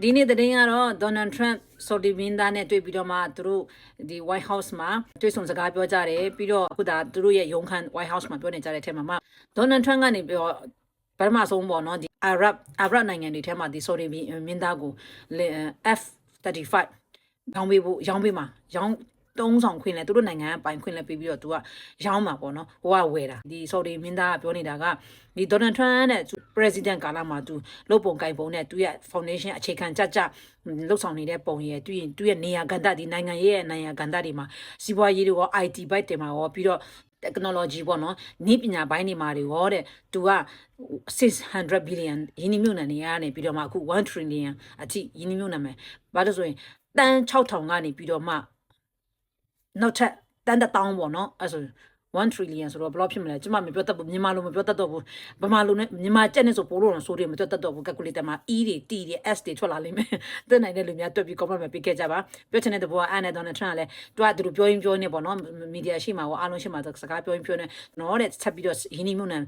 ဒီနေ့တဲ့ရင်ကတော့ Donald Trump ဆော်ဒီမင်းသားနဲ့တွေ့ပြီးတော့မှသူတို့ဒီ White House မှာတွေ့ဆုံစကားပြောကြတယ်ပြီးတော့အခုဒါသူတို့ရဲ့ရုံးခန်း White House မှာပြောနေကြတဲ့အထက်မှာ Donald Trump ကနေပြီးတော့ပထမဆုံးပေါ့နော်ဒီ Arab နိုင်ငံတွေထဲမှာဒီ ဆော်ဒီမင်းသားကို F-35 ရောင်းပေးမှာရောင်းတုံးဆောင်ခွင့်လဲသူတို့နိုင်ငံကပိုင်ခွင့်လဲပြီးတော့သူကရောင်းမှာပေါ့နော်ဟိုကဝယ်တာဒီဆော်ဒီမင်းသားကပြောနေတာကဒီ Donald Trump နဲ့ President ကာလမှာသူလုတ်ပုံကိုင်ပုံနဲ့သူရဲ့ foundation အခြေခံကြလှုပ်ဆောင်နေတဲ့ပုံရယ်သူရဲ့နေရာကဏ္ဍဒီနိုင်ငံရဲ့နေရာကဏ္ဍတွေမှာစီးပွားရေးတွေရော IT ဘိုက်တွေမှာရောပြီးတော့ technology ပေါ့နော်နည်းပညာပိုင်းတွေမှာတွေရောတဲ့သူက600 billion ယင်းနှမြုပ်နှံနေရနေပြီးတော့မှအခု1 trillion အထိယင်းနှမြုပ်နှံမယ်ဘာလို့ဆိုရင်တန်း6000ကနေပြီးတော့မှနောက်ထပ်တန်း1000ပေါ့နော်အဲ့ဆို1 trillion ဆိုတော့ဘယ်လောက်ဖြစ်မလဲကျမမပြောတတ်ဘူးမြန်မာလိုမပြောတတ်တော့ဘူးဗမာလိုနဲ့မြန်မာကျက်နဲ့ဆိုပို့လို့တော့ဆိုတယ်မပြောတတ်တော့ဘူး calculator မှာ E တွေ T တွေ S တွေထွက်လာလိမ့်မယ်တက်နိုင်တဲ့လူများတွက်ပြီး comment မှာပေးခဲ့ကြပါပြောချင်တဲ့တဘောကအဲ့နဲ့ Donald Trump ကလည်းသူကပြောနေပေါ့နော်မီဒီယာရှိမှာရောအားလုံးရှိမှာစကားပြောနေနော်တဲ့ဆက်ပြီးတော့ယင်းနှမြုပ်နှံ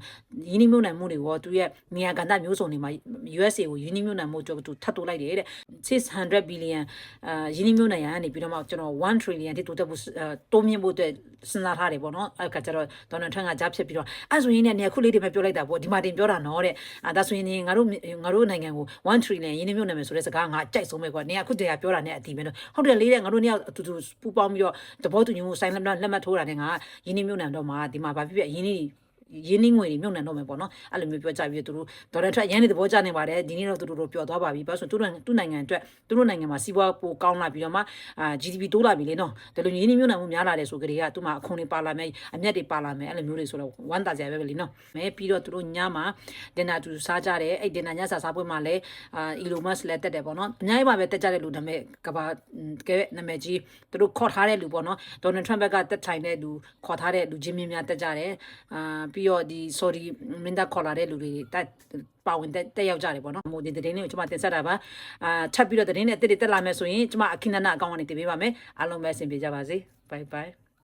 မှုတွေရောသူရဲ့နေရာကဏ္ဍမျိုးစုံတွေမှာ USA ကိုယင်းနှမြုပ်နှံမှုသူထပ်တိုးလိုက်တယ်တဲ့600 billion ယင်းနှမြုပ်နှံရကနေပြီးတော့မှကျွန်တော်1 trillion တိတိုးတက်ဖို့တိုးမြင့်ဖို့အတွက်စဉ်းစားထားတယ်ပေါ့နော်အဲ့ခါကျတော့ Donald Trump ကကြားဖြစ်ပြီးတော့အဲ့ဆိုရင်ねအခုလေးတွေပဲပြောလိုက်တာပေါ့ဒီမှာတင်ပြောတာနော်တဲ့ဒါဆိုရင်ငါတို့နိုင်ငံကို1 trillion ရင်းနှီးမြှုပ်နှံမယ်ဆိုတဲ့စကားငါကြိုက်ဆုံးပဲကွာနေအခုတည်းကပြောတာနဲ့အတီးပဲတော့ဟုတ်တယ်လေးတဲ့ငါတို့နှစ်ယောက်အတူတူပူပေါင်းပြီးတော့သဘောတူညီမှုဆိုင်လက်မှတ်ထိုးတာနဲ့ငါရင်းနှီးမြှုပ်နှံတော့မှာဒီမှာဘာဖြစ်ဖြစ်ရင်းနှီးငွေတွေမြုပ်နှံတော့မယ်ပေါ့နော်အဲ့လိုမျိုးပြောကြပြီးသူတို့ဒေါ်နယ်ထရန့်ရန်နေသဘောကျနေပါတယ်ဒီနေ့တော့သူတို့ပျော်သွားပါပြီဘာလို့ဆိုသူတို့နိုင်ငံအတွက်သူတို့နိုင်ငံမှာစီးပွားပိုကောင်းလာပြီးတော့မှGDP တိုးလာပြီလေနော်ဒီလိုရင်းနှီးမြှုပ်နှံမှုများလာတယ်ဆိုကြတဲ့ကသူမှအခွန်တွေပါလာမယ်အမြတ်တွေပါလာမယ်အဲ့လိုမျိုးတွေဆိုတော့ဝမ်းသာကြပဲလေနော်မဲပြီးတော့သူတို့ညမှာဒင်နာတူစားကြတယ်အဲ့ဒင်နာညစာစားပွဲမှာလည်းElon Musk လည်းတက်တယ်ပေါ့နော်အများကြီးပါပဲတက်ကြတဲ့လူဒါပေမဲ့ကဘာကဲနာမည်ကြီးသူတို့ခေါ်ထားတဲ့လူပေါ့နော်ဒေါ်နယ်ထရန့်ဘက်ကတက်ထိုင်တဲ့လူခေါ်ထားတဲ့လူချင်းမြင်းများတက်ကြတယ်ပြီးတော့ဒီ sorry မင်းသားခေါ်လာတဲ့လူတွေတက်ပါဝင်တက်ရောက်ကြတယ်ပေါ့နော်မို့ဒီသတင်းလေးကိုကျွန်မတင်ဆက်တာပါထပ်ပြီးတော့သတင်းနဲ့အစ်စ်တွေတက်လာမယ်ဆိုရင်ကျွန်မအခင်းနနာအကောင့်ကနေတင်ပေးပါမယ်အားလုံးပဲအဆင်ပြေကြပါစေ bye bye